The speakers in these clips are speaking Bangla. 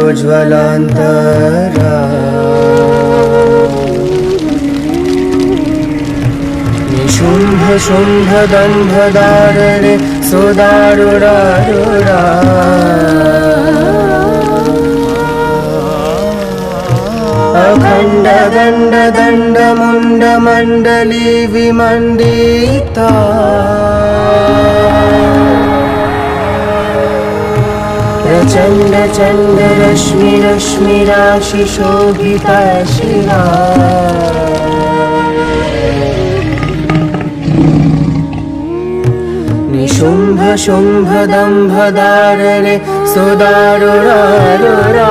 विनोदमोदमोदितादयोदयोज्ज्वलान्तरा निशुम्भ शुम्भ दम्भदारणे सुदारुरारुरा अखण्ड दण्ड दण्ड मुण्ड मण्डली विमण्डिता प्रचण्ड चण्ड रश्मि रश्मि राशि शोभिता शिरा निशुम्भ शुम्भ दम्भदारणे सुदारुरारुरा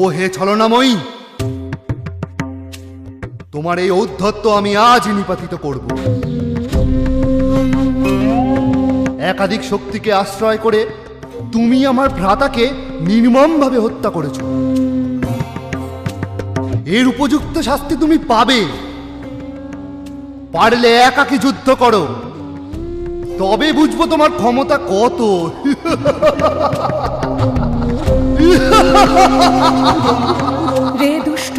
ও হে ছলনাময়ী, তোমার এই ঔদ্ধত্য আমি আজ নিপাতিত করব। একাধিক শক্তিকে আশ্রয় করে তুমি আমার ভ্রাতাকে নির্মমভাবে হত্যা করেছ। এর উপযুক্ত শাস্তি তুমি পাবে। পারলে একাকী যুদ্ধ করো, তবে বুঝবো তোমার ক্ষমতা কত। রে দুষ্ট,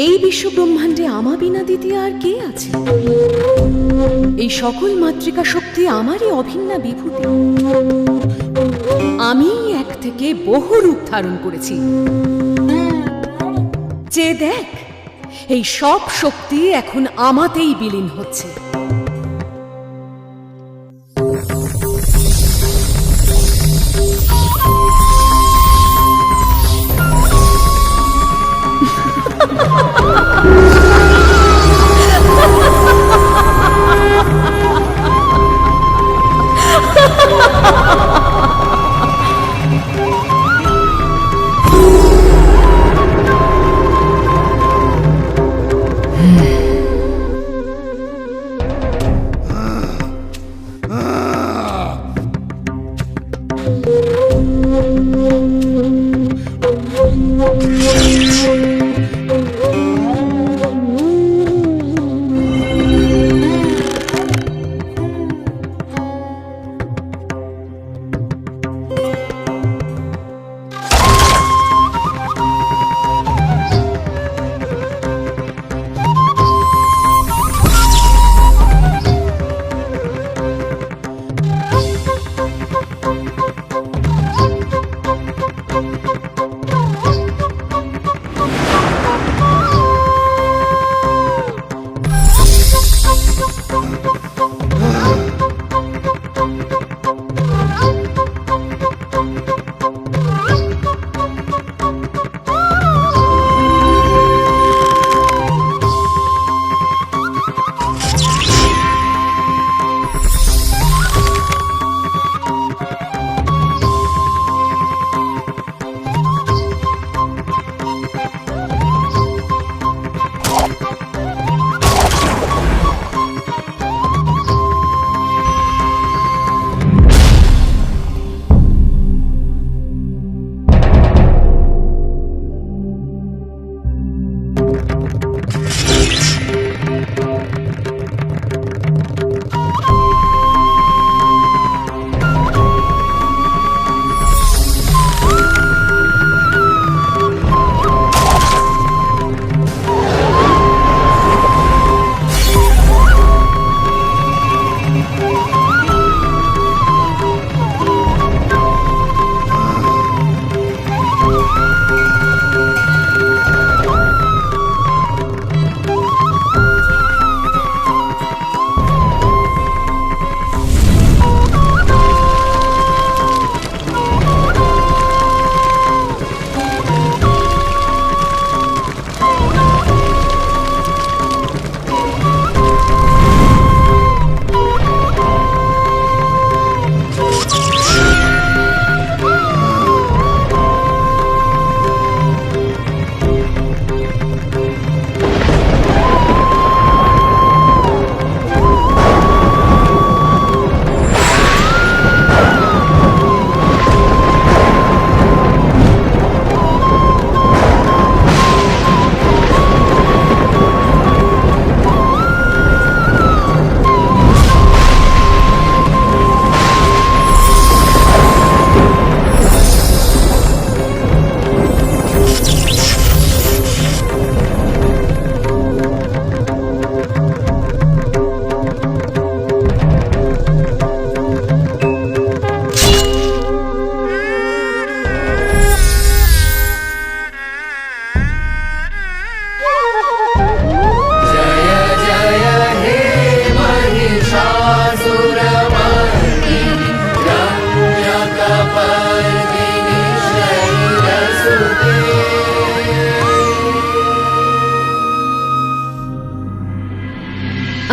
এই বিশ্ব ব্রহ্মাণ্ডে আমা বিনা দ্বিতীয় আর কে আছে? এই সকল মাতৃকা শক্তি আমারই অভিন্না বিভূতি। আমি এক থেকে বহু রূপ ধারণ করেছি। যে দেখ, এই সব শক্তি এখন আমাতেই বিলীন হচ্ছে।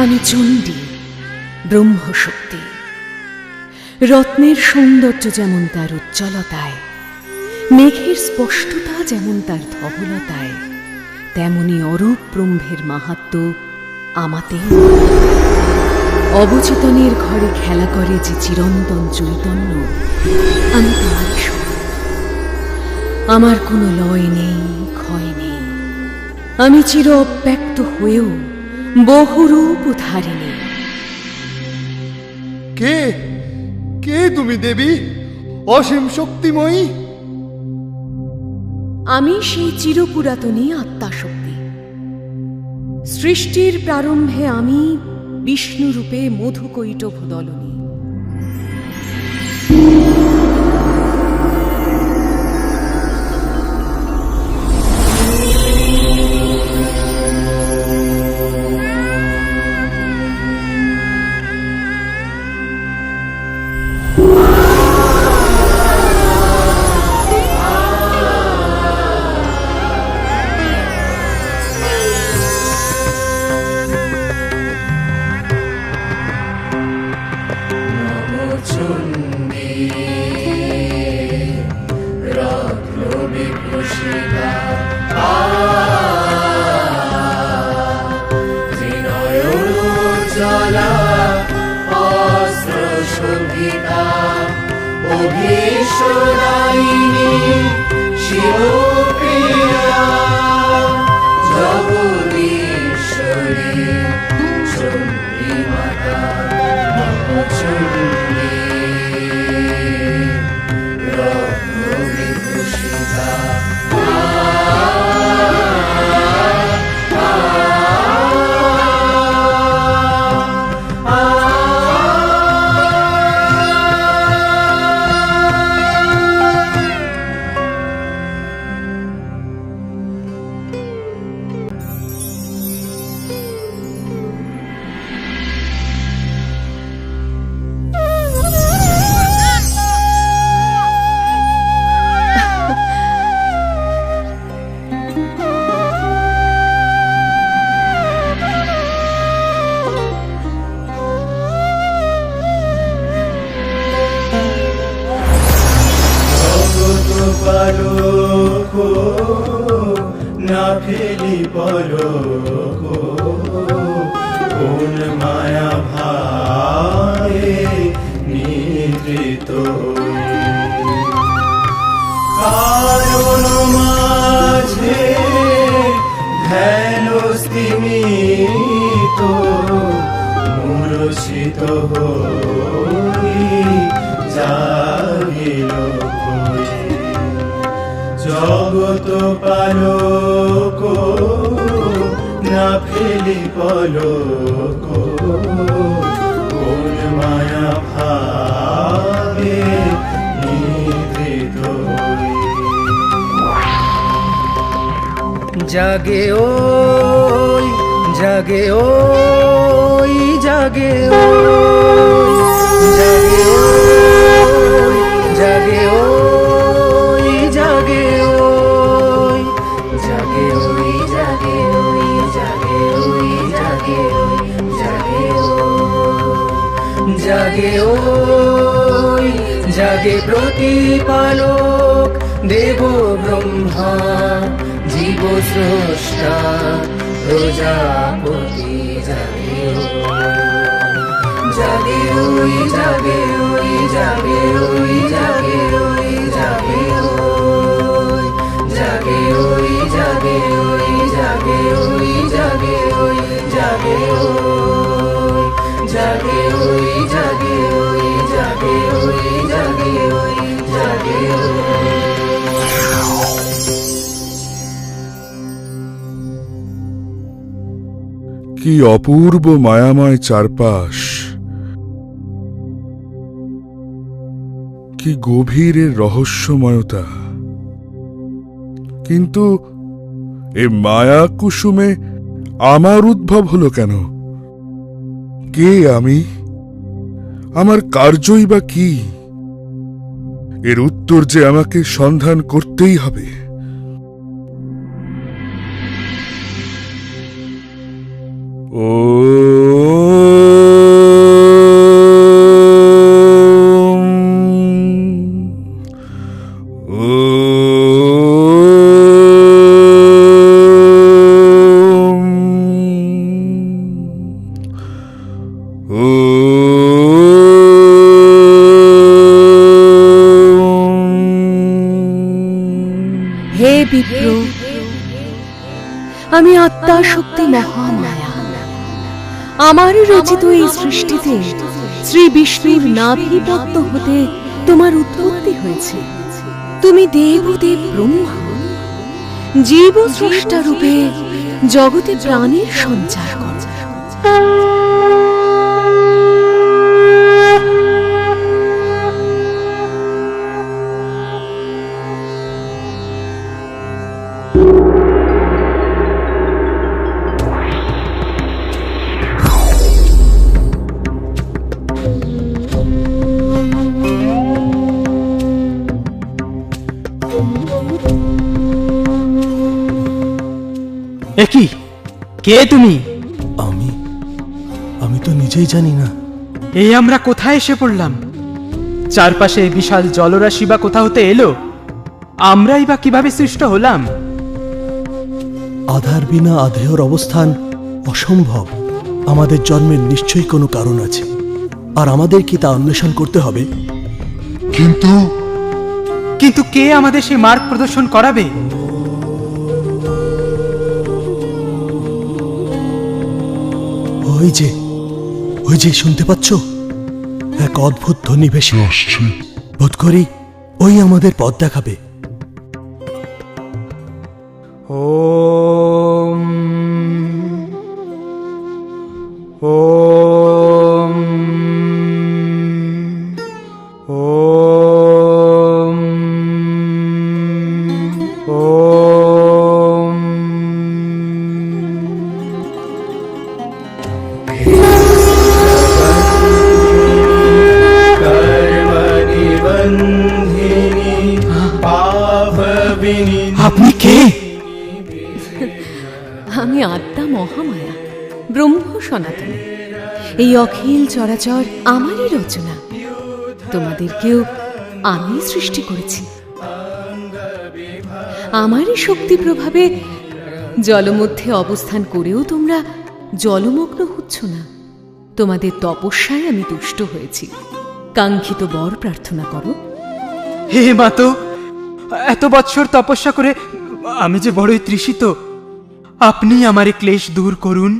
আমি চণ্ডী, ব্রহ্মশক্তি। রত্নের সৌন্দর্য যেমন তার উজ্জ্বলতায়, মেঘের স্পষ্টতা যেমন তার ধবলতায়, তেমনি অরূপ ব্রহ্মের মাহাত্ম্য আমাতেও। অবচেতনের ঘরে খেলা করে যে চিরন্তন চৈতন্য, আমি তার স্বরূপ। আমার কোনো লয় নেই, ক্ষয় নেই। আমি চির অব্যক্ত হয়েও বহুরূপ ধারিণী। কে কে তুমি দেবী, অসীম শক্তিময়ী? আমি সেই চিরপুরাতনী আত্মাশক্তি। সৃষ্টির প্রারম্ভে আমি বিষ্ণুরূপে মধুকৈটভ দলনী। অভীশ্বরায়িনী শিবপ্রিয়া জগদীশ্বরী চণ্ডী মাতা নবচণ্ডী রত্নবিভূষিতা। না ফেলি পলক, কোন মায়া ভায়ে নিদ্রিত, কারণ মাঝে ধ্যান স্তিমিত, মূর্ছিত হই জাগিল জগত পালক, না ফেলি পলক, কোন মায়া ভাবে নিদ্রিত। জাগে ওই জাগে ওই জাগে ওই জাগে ওই জাগে ওই জাগে ওই জাগে ওই জাগে ওই জাগে ওই জাগে ওই জাগে ওই জাগে ওই জাগে প্রতিপালক দেব ব্রহ্মা জীব স্রষ্টা প্রজাপতি। জাগে জাগে ওই জাগে ওই জাগে ওই জাগে ওই জাগে ওই জাগে ওই জাগে ওই জাগে ওই জাগে ওই জাগে ওই জাগে ওই জাগে ওই জাগে ওই জাগে ওই জাগে ওই। কি অপূর্ব মায়াময় চারপাশ, কি গভীরের রহস্যময়তা। কিন্তু এ মায়া কুসুমে আমার উদ্ভব হলো কেন? কে আমি? আমার কার্যই বা কি? এর উত্তর যে আমাকে সন্ধান করতেই হবে। ও হে বিপ্র, আমি আত্মা শক্তি মহামায়া। আমার রচিত এই সৃষ্টিতে শ্রী বিষ্ণুর নাভিপদ্ম হতে তোমার উৎপত্তি হয়েছে। তুমি দেবদেব ব্রহ্মা, জীব স্রষ্টা রূপে জগতে প্রাণের সঞ্চার করো। একি কে তুমি? আমি তো নিজেই জানি না। এই আমরা কোথায় এসে পড়লাম? চারপাশে বিশাল জলরাশি বা কোথা হতে এলো? আমরাই বা কিভাবে সৃষ্ট হলাম? আধার বিনা আধেয়র অবস্থান অসম্ভব। আমাদের জন্মের নিশ্চয়ই কোনো কারণ আছে, আর আমাদের কি তা অন্বেষণ করতে হবে। কিন্তু কে আমাদের সেই মার্গ প্রদর্শন করাবে? ওই যে শুনতে পাচ্ছ? এক অদ্ভুত ধ্বনি ভেসে আসছে। বোধ করি ওই আমাদের পথ দেখাবে। ওম ওম ওম ওম। আপনি কে? আমি আত্মা মহামায়া, ব্রহ্ম সনাতনী। এই অখিল চরাচর আমারই রচনা। তোমাদেরকেও আমি সৃষ্টি করেছি। আমারই শক্তি প্রভাবে জলমধ্যে অবস্থান করেও তোমরা জলমগ্ন হচ্ছ না। তোমাদের তপস্যায় আমি তুষ্ট হয়েছি। কাঙ্ক্ষিত বর প্রার্থনা করো। হে মাতো, এত বৎসর তপস্যা করে আমি যে বড়ই তৃষিত। আপনি আমার এই ক্লেশ দূর করুন।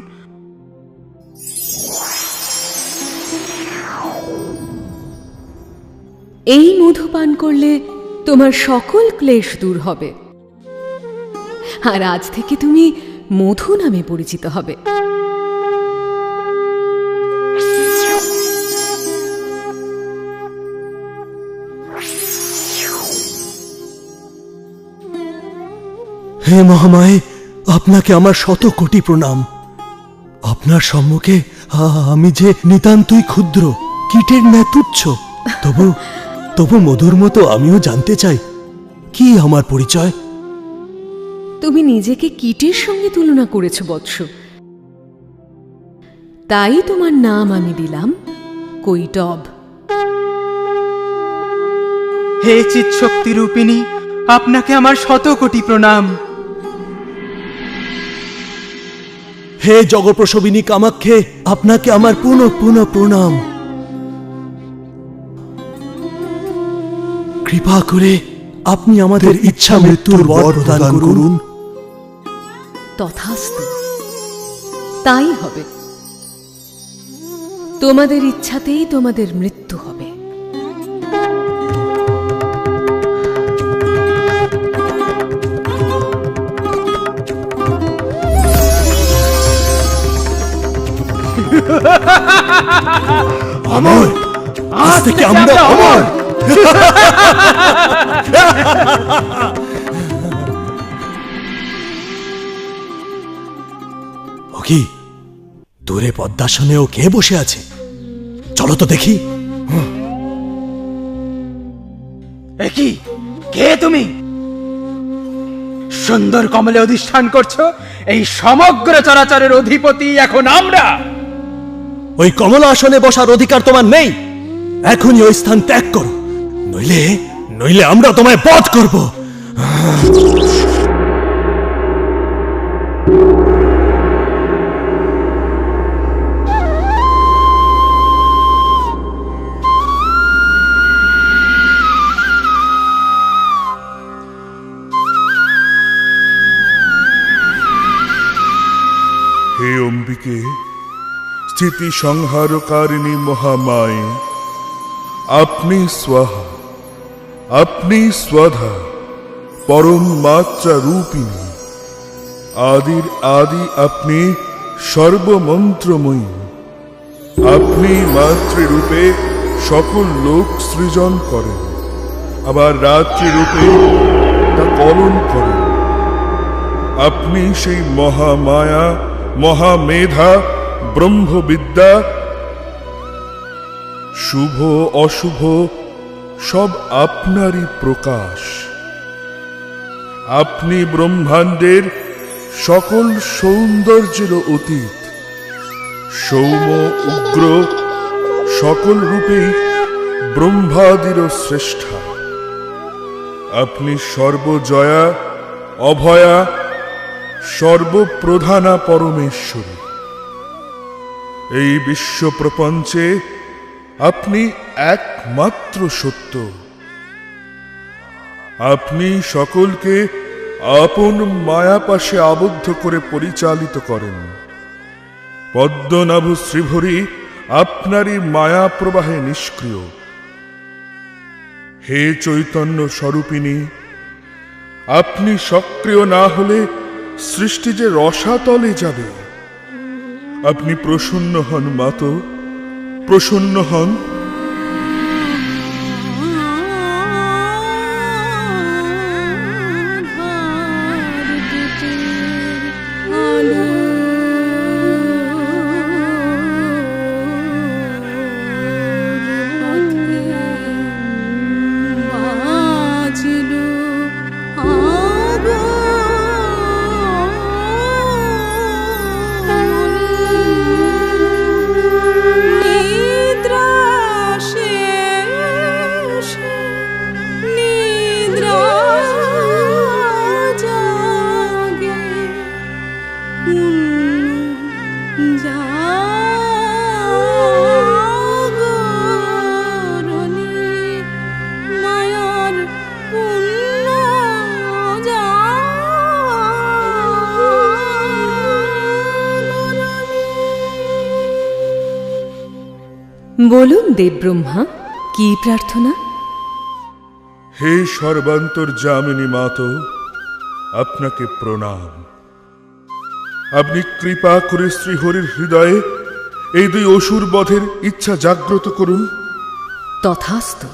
এই মধু পান করলে তোমার সকল ক্লেশ দূর হবে, আর আজ থেকে তুমি মধু নামে পরিচিত হবে। হে মহামায়ে, আপনাকে আমার শত কোটি প্রণাম। আপনার সম্মুখে আমি যে নিতান্তই ক্ষুদ্র, কীটের ন্যায় তুচ্ছ। তবু মধুর মতো আমিও জানতে চাই, কি আমার পরিচয়? তুমি নিজেকে কীটের সঙ্গে তুলনা করেছ বৎস, তাই তোমার নাম আমি দিলাম কৈটব। হে চিৎশক্তি রূপিণী, আপনাকে আমার শত কোটি প্রণাম। হে জগৎপ্রসবিনী কামাক্ষে, আপনাকে আমার পুনঃ পুনঃ প্রণাম। কৃপা করে আপনি আমাদের ইচ্ছা মৃত্যুর বর প্রদান করুন। তথাস্তু, তাই হবে। তোমাদের ইচ্ছাতেই তোমাদের মৃত্যু হবে। অমর, আজ থেকে আমরা অমর। ও কি, দূরে পদ্মাসনেও কে বসে আছে? চলো তো দেখি। একি কে তুমি? সুন্দর কমলে অধিষ্ঠান করছো। এই সমগ্র চরাচরের অধিপতি এখন আমরা। ওই কমলা আসনে বসার অধিকার তোমার নেই। এখনই ওই স্থান ত্যাগ করো, নইলে আমরা তোমায় বধ করব। প্রলয়কে স্থিতি সংহারকারিণী মহামায়ে, আপনি স্বাহা, আপনি স্বাধা, পরম মাত্রা রূপিণী, আদির আদি আপনি সর্বমন্ত্রময়ী। আপনি মাতৃরূপে সকল লোক সৃজন করেন, আবার রাত্রিরূপে তা পালন করেন। আপনি সেই মহামায়া, মহামেধা, ব্রহ্মবিদ্যা, শুভ অশুভ সব আপনারই প্রকাশ। আপনি ব্রহ্মাণ্ডের সকল সৌন্দর্যের অতীত, সৌম্য উগ্র সকল রূপেই ব্রহ্মাদির শ্রেষ্ঠা। আপনি সর্বজয়া, অভয়া, সর্বপ্রধানা পরমেশ্বরী। এই বিশ্ব প্রপঞ্চে আপনি একমাত্র সত্য। আপনি সকলকে আপন মায়াপাশে আবদ্ধ করে পরিচালিত করেন। পদ্মনাভ শ্রীভরি আপনারই মায়া প্রবাহে নিষ্ক্রিয়। হে চৈতন্য স্বরূপিণী, আপনি সক্রিয় না হলে সৃষ্টি যে রসাতলে যাবে। আপনি প্রসন্ন হন মাতো, প্রসন্ন হন। বলুন দেবব্রহ্মা, কি প্রার্থনা? হে সর্বান্তর্যামিনী মাতো, আপনাকে প্রণাম। আপনি কৃপা করে শ্রীহরির হৃদয়ে এই দুই অসুর বধের ইচ্ছা জাগ্রত করুন। তথাস্তু।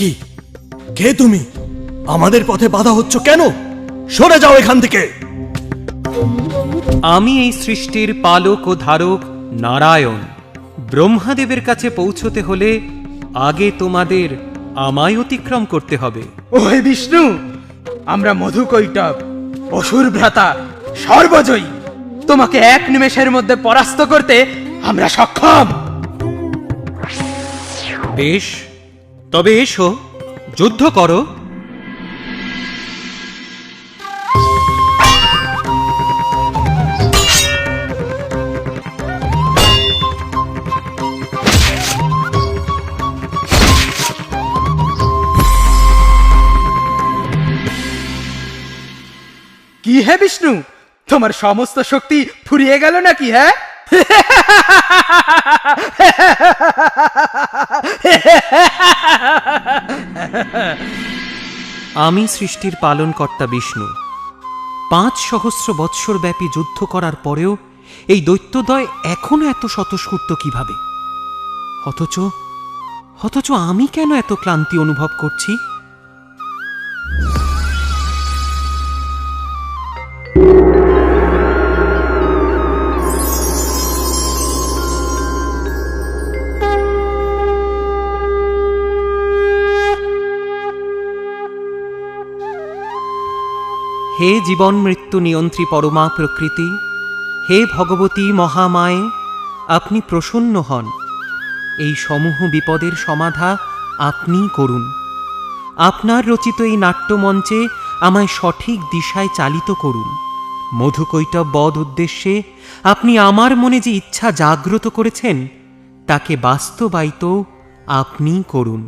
কি কে তুমি? আমাদের পথে বাধা হচ্ছ কেন? সরে যাও এখান থেকে। আমি এই সৃষ্টির পালক ও ধারক নারায়ণ। ব্রহ্মাদেবের কাছে পৌঁছতে হলে আগে তোমাদের আমায় অতিক্রম করতে হবে। ও হে বিষ্ণু, আমরা মধুকৈটব, অসুর ভ্রাতা, সর্বজয়ী। তোমাকে এক নিমেষের মধ্যে পরাস্ত করতে আমরা সক্ষম। বেশ, তবে এসো, যুদ্ধ করো। কি হে বিষ্ণু, তোমার সমস্ত শক্তি ফুরিয়ে গেল নাকি? হ্যাঁ, আমি সৃষ্টির পালনকর্তা বিষ্ণু। ৫,০০০ বৎসর ব্যাপী যুদ্ধ করার পরেও এই দৈত্যদ্বয় এখনো এত স্বতঃস্ফূর্ত কিভাবে? অথচ আমি কেন এত ক্লান্তি অনুভব করছি? হে জীবন মৃত্যু নিয়ন্ত্রী পরমা প্রকৃতি, হে ভগবতী মহামায়ে, আপনি প্রসন্ন হন। এই সমূহ বিপদের সমাধা আপনিই করুন। আপনার রচিত এই নাট্যমঞ্চে আমায় সঠিক দিশায় চালিত করুন। মধুকৈটব বধ উদ্দেশ্যে আপনি আমার মনে যে ইচ্ছা জাগ্রত করেছেন তাকে বাস্তবায়িত আপনিই করুন।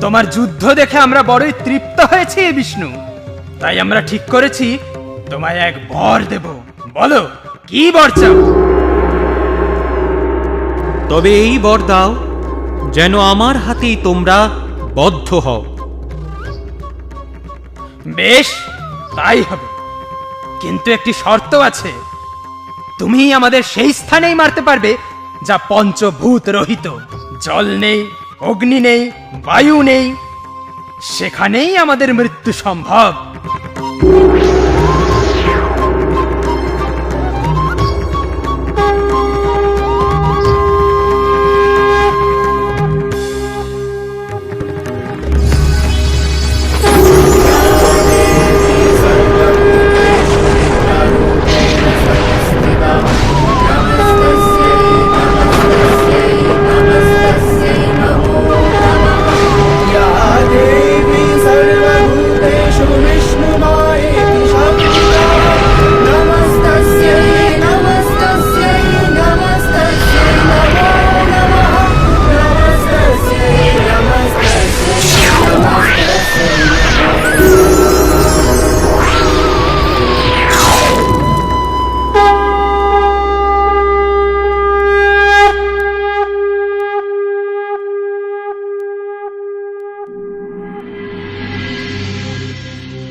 তোমার যুদ্ধ দেখে আমরা বড়ই তৃপ্ত হয়েছি বিষ্ণু, তাই আমরা ঠিক করেছি তোমায় এক বর দেব। বলো কি বর চাও? তবে এই বর দাও যেন আমার হাতেই তোমরা বদ্ধ হও। বেশ, তাই হবে, কিন্তু একটি শর্ত আছে। তুমি আমাদের সেই স্থানেই মারতে পারবে যা পঞ্চভূত রহিত। জল নেই, অগ্নি নেই, বায়ু নেই, সেখানেই আমাদের মৃত্যু সম্ভব।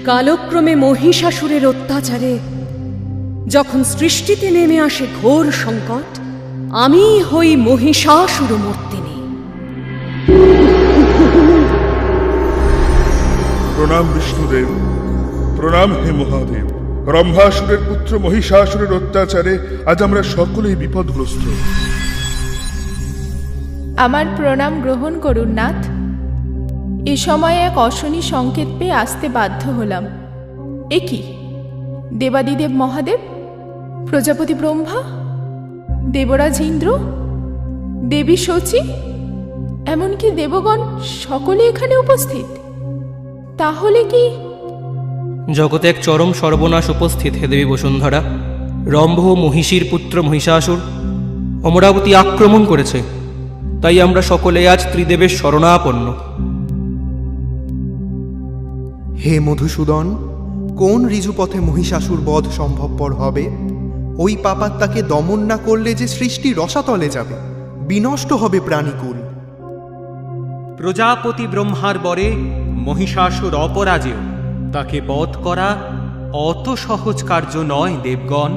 কালক্রমে মহিষাসুরের অত্যাচারে যখন সৃষ্টিতে নেমে আসে ঘোর সংকট, আমি হই মহিষাসুরমর্দিনী। প্রণাম বিষ্ণুদেব, প্রণাম হে মহাদেব। রম্ভাসুরের পুত্র মহিষাসুরের অত্যাচারে আজ আমরা সকলেই বিপদগ্রস্ত। আমার প্রণাম গ্রহণ করুন নাথ। এ সময়ে এক অশনি সংকেত পেয়ে আসতে বাধ্য হলাম। এ কি? দেবাদিদেব মহাদেব, প্রজাপতি ব্রহ্মা, দেবরাজ ইন্দ্র, দেবী শচী, এমনকি দেবগণ সকলে এখানে উপস্থিত। তাহলে কি জগতে এক চরম সর্বনাশ উপস্থিত হে দেবী বসুন্ধরা। রম্ভ মহিষীর পুত্র মহিষাসুর অমরাবতী আক্রমণ করেছে, তাই আমরা সকলে আজ ত্রিদেবের শরণাপন্ন। হে মধুসূদন, কোন ঋজুপথে মহিষাসুর বধ সম্ভবপর হবে? ওই পাপাত্মাকে দমন না করলে যে সৃষ্টি রসাতলে যাবে, বিনষ্ট হবে প্রাণীকুল। প্রজাপতি ব্রহ্মার বরে মহিষাসুর অপরাজেয়, তাকে বধ করা অত সহজ কার্য নয় দেবগণ।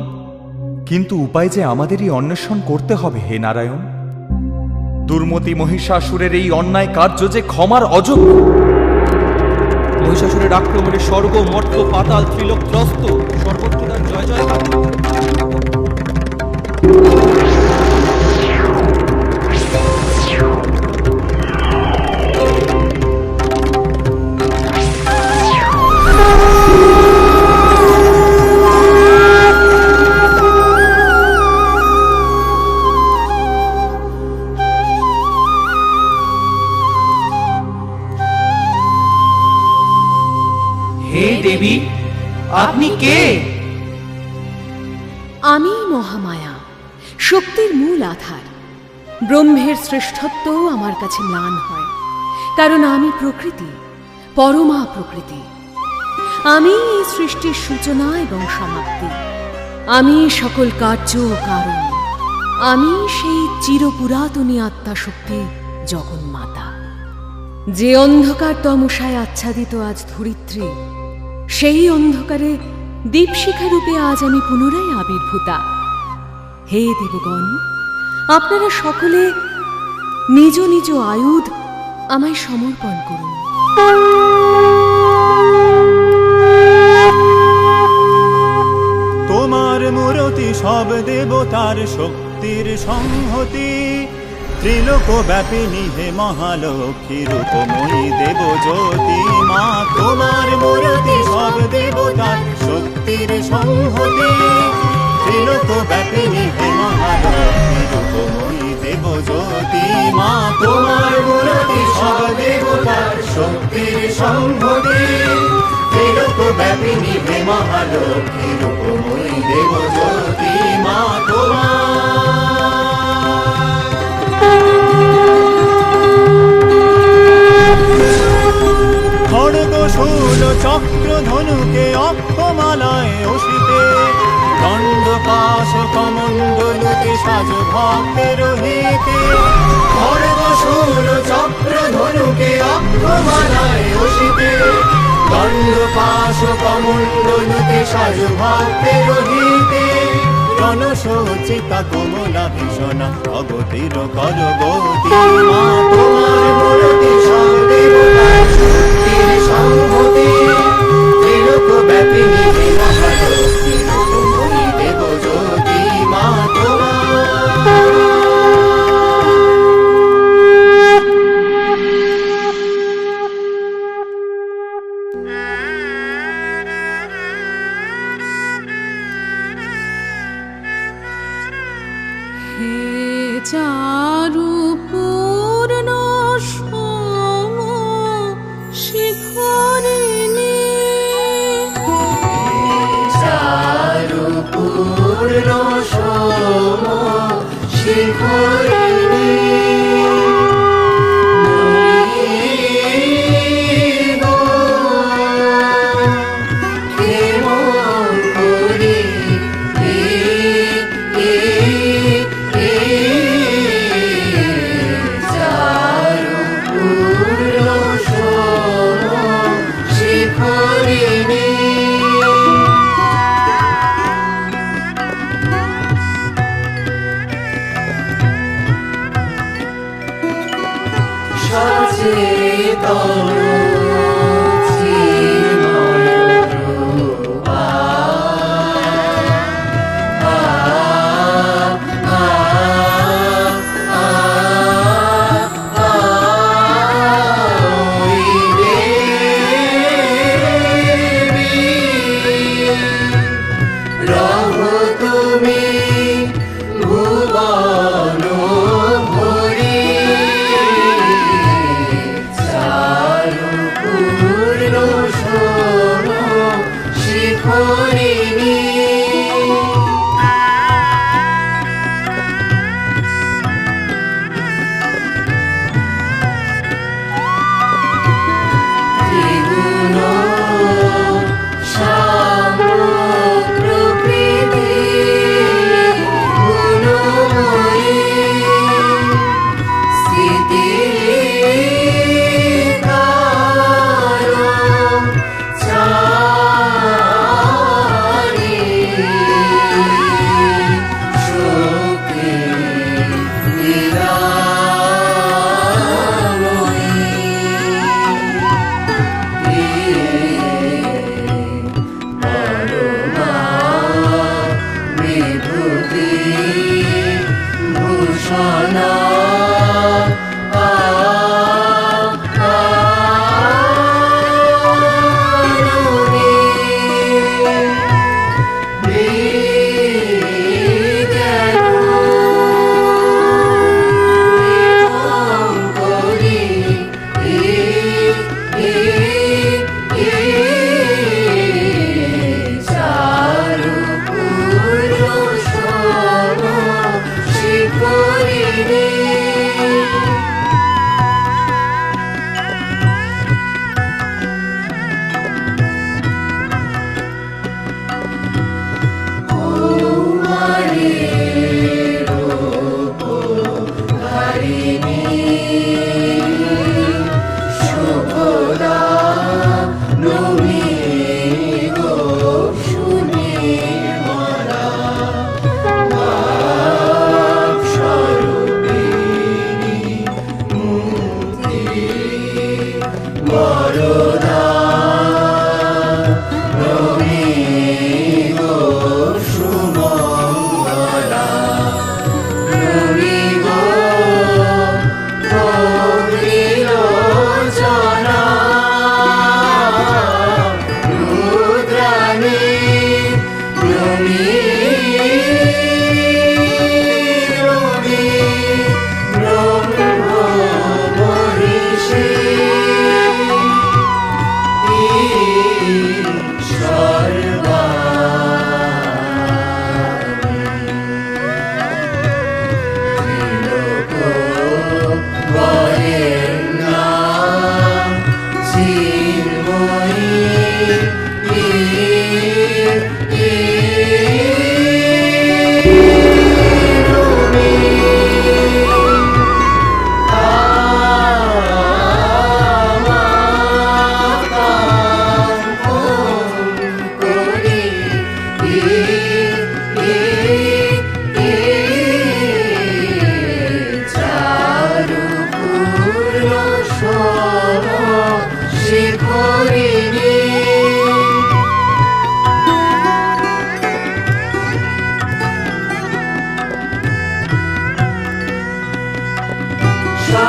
কিন্তু উপায় যে আমাদেরই অন্বেষণ করতে হবে হে নারায়ণ। দুর্মতি মহিষাসুরের এই অন্যায় কার্য যে ক্ষমার অযোগ্য। মহিষাসুরের আক্রমণে স্বর্গ মর্ত পাতাল ত্রিলোক ত্রস্ত, সর্বত্র তার জয় জয়কার। হে দেবী, আপনি কে? আমি মহামায়া, শক্তির মূল আধার। ব্রহ্মের শ্রেষ্ঠত্ব আমার কাছে ম্লান হয়, কারণ আমি প্রকৃতি, পরমা প্রকৃতি। আমি এই সৃষ্টির সূচনা এবং সমাপ্তি। আমি সকল কার্য ও কারণ। আমি সেই চিরপুরাতনী আত্মাশক্তি জগন্মাতা। যে অন্ধকার তমসায় আচ্ছাদিত আজ ধরিত্রী, সেই অন্ধকারে দীপশিখা রূপে আজ আমি পুনরায় আবির্ভূতা। হে দেবগণ, আপনারা সকলে নিজ নিজ আয়ুধ আমায় সমর্পণ করুন। তোমার মূরতি সব দেবতার শক্তির সংহতি, ত্রিলোক ব্যাপিনী হে মহালক্ষ্মী রূপময়ী দেব জ্যোতি মা তোমার মূর্তি সব দেবতার শক্তির সংহতি ত্রিলোক ব্যাপিনী হে মহালক্ষ্মী রূপময়ী দেব জ্যোতি মা তোমার মূর্তি সব দেবতার শক্তির সংহতি ত্রিলোক ব্যাপিনী হে মহালক্ষ্মী রূপময়ী দেব জ্যোতি মা তোমার খড়গ শূল চক্র ধনুকে অক্ষমালায় অসিতে দণ্ড পাশ কমণ্ডলুতে সাজ ভক্তের হিতে খড়গ শূল চক্র ধনুকে অক্ষমালায় অসিতে দণ্ড পাশ কমণ্ডলুতে সাজ ভক্তের হিতে রণসজ্জিতা কমলা ভীষণা অগতির করগতি মা তোমার মূর্তি সব দেবতার শক্তির সংহতি ত্রিলোক ব্যাপিনী হে মহালক্ষ্মী রূপময়ী দেব জ্যোতি মা চারু পূর্ণ সম শিখরিণী চারু পূর্ণ সম শিখরিণী শিখরিণী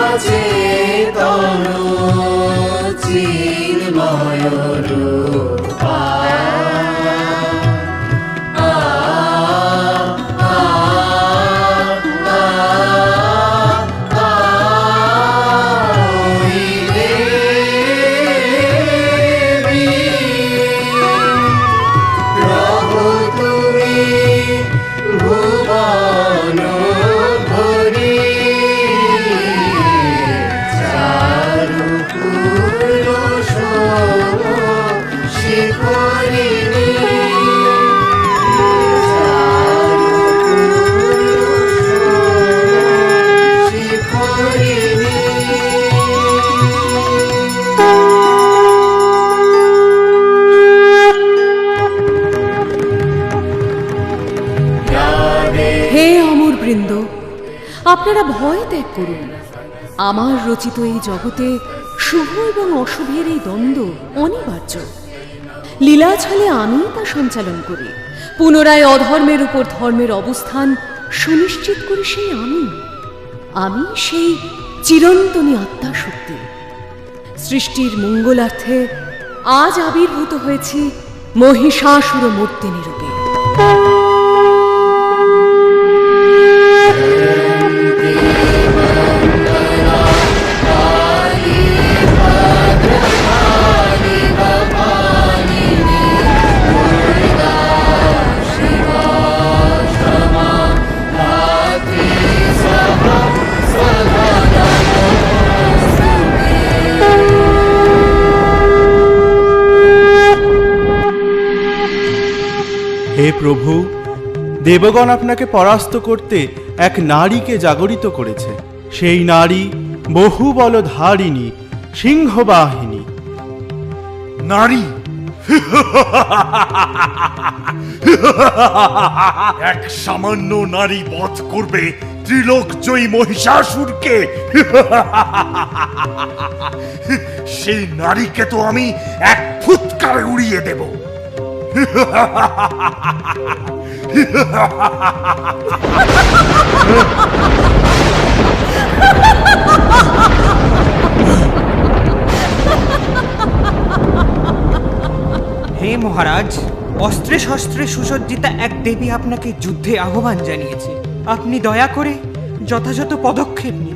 অচেতন চিন্ময় রূপা হে অমর বৃন্দ, আপনারা ভয় ত্যাগ করুন। আমার রচিত এই জগতে শুভ এবং অশুভের এই দ্বন্দ্ব অনিবার্য। লীলাছলে আমি তা সঞ্চালন করি, পুনরায় অধর্মের উপর ধর্মের অবস্থান সুনিশ্চিত করি সেই আমি সেই চিরন্তনী আত্মা শক্তি। সৃষ্টির মঙ্গলার্থে আজ আবির্ভূত হয়েছি মহিষাসুর মূর্তিনি রূপে। হে প্রভু, দেবগণ আপনাকে পরাস্ত করতে এক নারীকে জাগরিত করেছে। সেই নারী বহু বলধারিণী, সিংহবাহিনী। নারী এক সামান্য নারী বধ করবে ত্রিলোক জয়ী মহিষাসুরকে? সেই নারীকে তো আমি এক ফুৎকারে উড়িয়ে দেব। হে মহারাজ, অস্ত্রে শস্ত্রে সুসজ্জিতা এক দেবী আপনাকে যুদ্ধে আহ্বান জানিয়েছে। আপনি দয়া করে যথাযথ পদক্ষেপ নিন।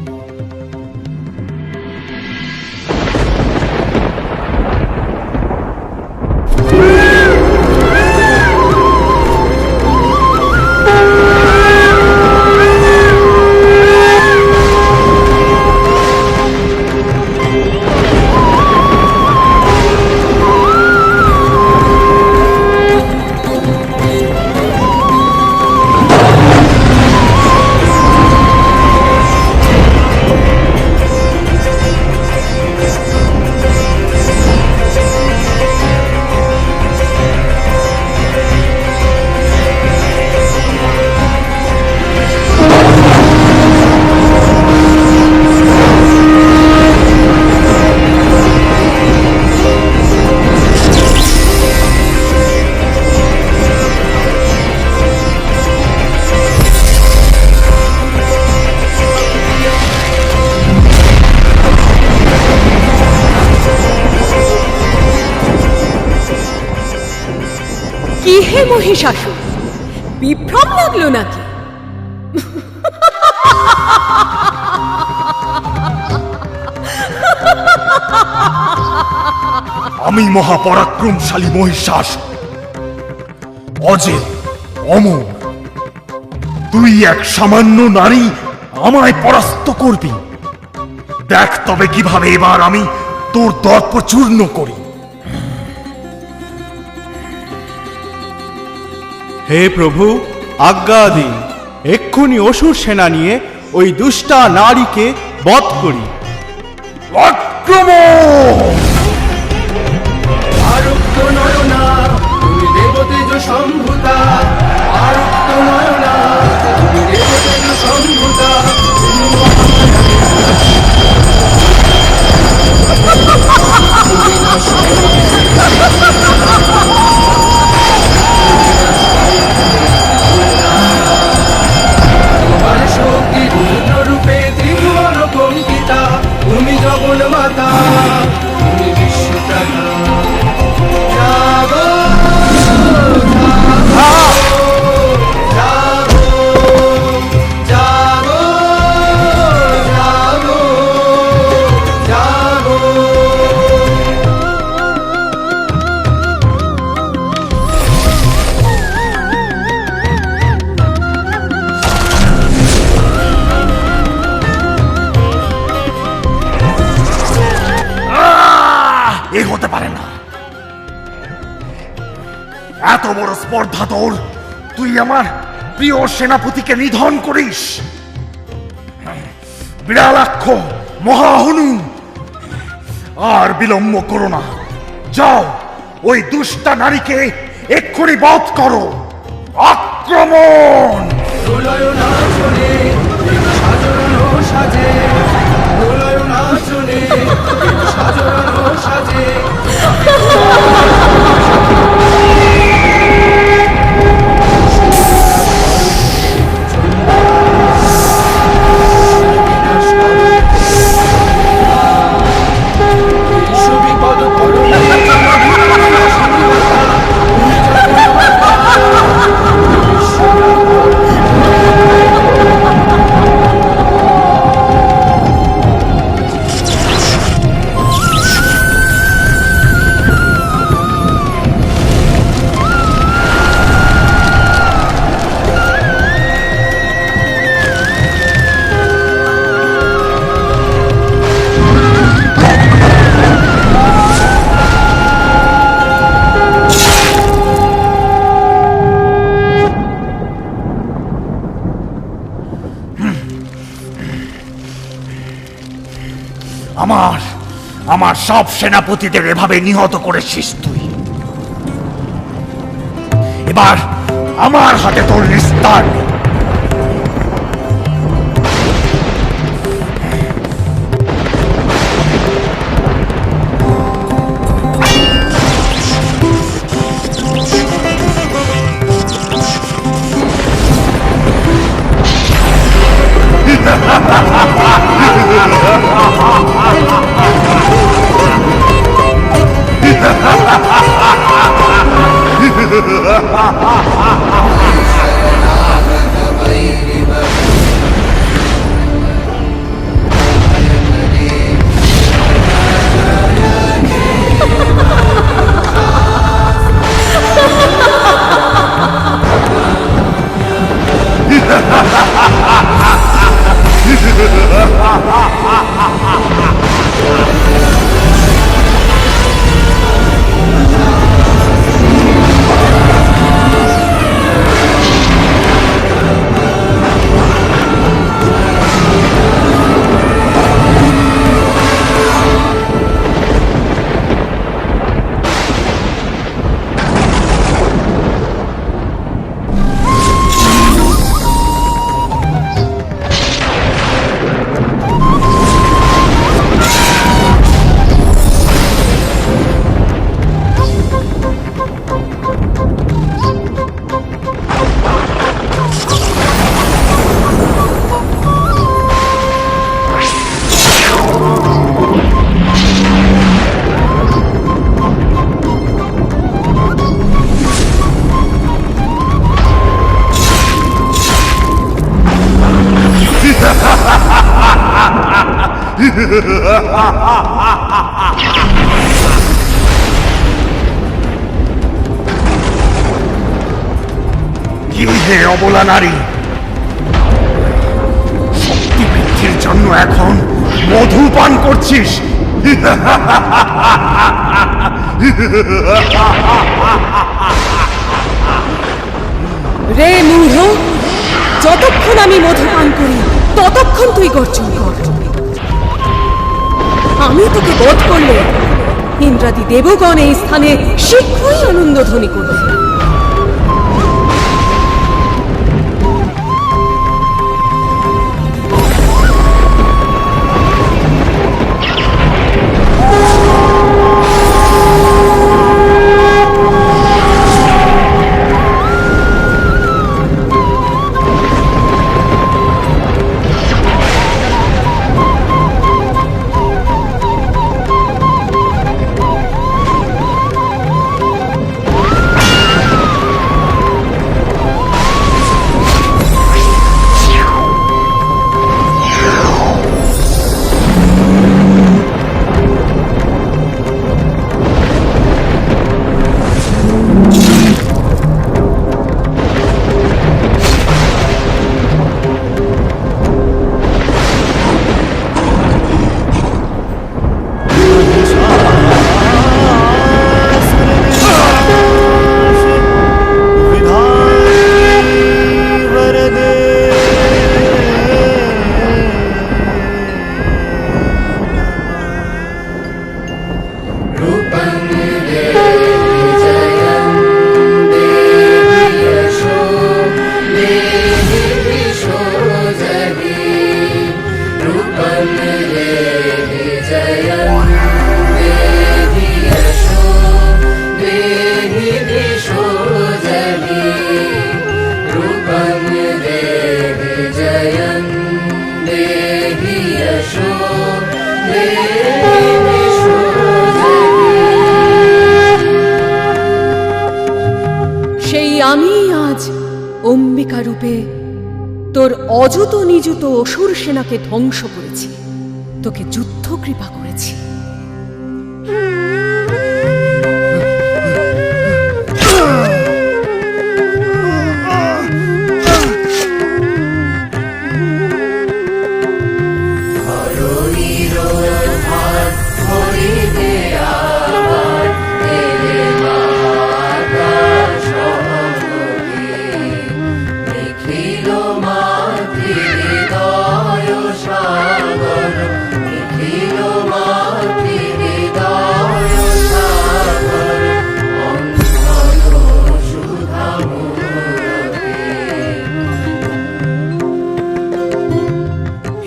কি হে মহিষাসুর, বিভ্রম লাগলো নাকি? আমি মহাপরাক্রমশালী মহিষাসুর, অজেয়, অমর। তুই এক সামান্য নারী আমায় পরাস্ত করবি। দেখ তবে কিভাবে এবার আমি তোর দর্প চূর্ণ করি। হে প্রভু, আজ্ঞা দিন, এক্ষুনি অসুর সেনা নিয়ে ওই দুষ্টা নারীকে বধ করি। আক্রমণ! আরক্ত নয়না তুমি দেবতেজ সম্ভূতা, আরক্ত নয়না তুমি দেবতেজ সম্ভূতা। তোমার শক্তি রূপে ত্রিভুবন কঙ্কিতা, এত বড় স্পর্ধা তোর? তুই আমার প্রিয় সেনাপতিকে নিধন করিস? বিড়ালাক্ষ মহাহনু, আর বিলম্ব করো না। যাও, ওই দুষ্টা নারীকে এক্ষুনি বধ করো। আক্রমণ! দোলয় নাচনে সাজানো সাজে, দোলয় নাচনে সাজানো সাজে। আমার সব সেনাপতিদের এভাবে নিহত করেছিস তুই। এবার আমার হাতে তোর নিস্তার। কি হে অবলা নারী, শক্তি বৃদ্ধির জন্য এখন মধু পান করছিস? রে মূঢ়, যতক্ষণ আমি মধু পান করি ততক্ষণ তুই গর্জন কর। আমি তোকে বধ করলে ইন্দ্রাদি দেবগণ এই স্থানে শীঘ্রই আনন্দধ্বনি করবে। সেই আমি আজ অম্বিকা রূপে তোর অযুত নিযুত অসুর সেনাকে ধ্বংস করেছি, তোকে যুদ্ধ কৃপা করেছি।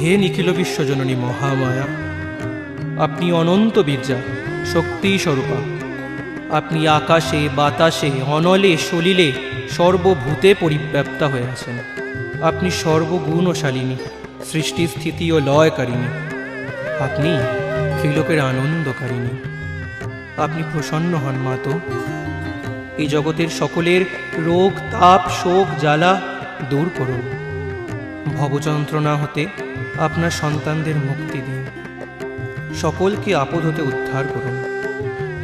হে নিখিল বিশ্বজননী মহামায়া, আপনি অনন্ত বীর্যা, শক্তি স্বরূপা। আপনি আকাশে বাতাসে অনলে সলিলে সর্বভূতে পরিব্যাপ্তা হয়ে আছেন। আপনি সর্বগুণশালিনী, সৃষ্টি স্থিতি ও লয়কারিণী। আপনি ত্রিলোকের আনন্দকারিণী। আপনি প্রসন্ন হন মাতো, এই জগতের সকলের রোগ তাপ শোক জ্বালা দূর করুন। ভবযন্ত্রণা হতে আপনার সন্তানদের মুক্তি দিন, সকলকে আপদ হতে উদ্ধার করুন।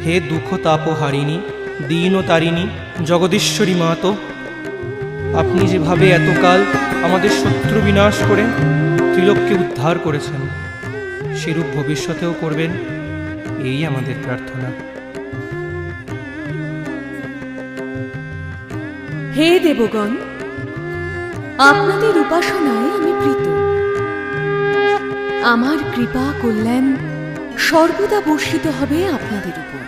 হে দুঃখ তাপহারিণী, দীন ও তারিণী, জগদীশ্বরী মাতো, আপনি যেভাবে এতকাল আমাদের শত্রু বিনাশ করে ত্রিলোককে উদ্ধার করেছেন, সেরূপ ভবিষ্যতেও করবেন, এই আমাদের প্রার্থনা। হে দেবগণ, আপনাদের উপাসনায় আমি প্রীত। আমার কৃপা কল্যাণ সর্বদা বর্ষিত হবে আপনাদের উপর।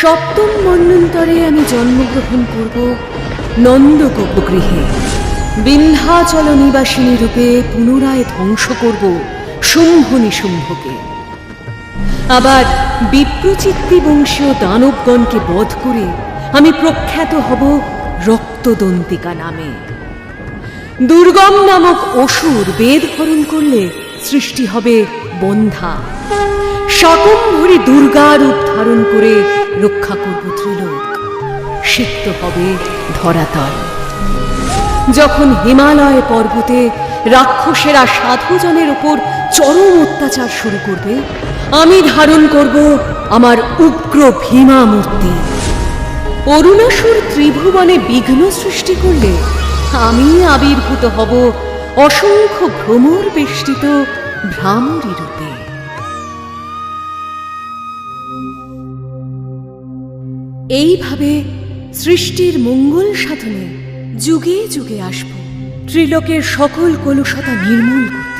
সপ্তম মন্বন্তরে আমি জন্মগ্রহণ করব নন্দগোপগৃহে। বিন্ধ্যাচল নিবাসিনী রূপে পুনরায় ধ্বংস করব শুম্ভ নিশুম্ভকে। আবার বিপ্রচিত্তি বংশীয় দানবগণকে বধ করে আমি প্রখ্যাত হব রক্তদন্তিকা নামে। দুর্গম নামক অসুর বেদ হরণ করলে সৃষ্টি হবে বন্ধা। শাকম্ভরী দুর্গা রূপ ধারণ করে রক্ষা করব ত্রিলোক। সিক্ত হবে ধরাতল। যখন হিমালয় পর্বতে রাক্ষসেরা সাধুজনের উপর চরম অত্যাচার শুরু করবে, আমি ধারণ করব আমার উগ্র ভীমা মূর্তি। অরুণাসুর ত্রিভুবনে বিঘ্ন সৃষ্টি করলে আমি আবির্ভূত হব অসংখ্য ভ্রমর বেষ্টিত ভ্রামরী রূপে। এইভাবে সৃষ্টির মঙ্গল সাধনে যুগে যুগে আসব, ত্রিলোকের সকল কলুষতা নির্মূল করতে।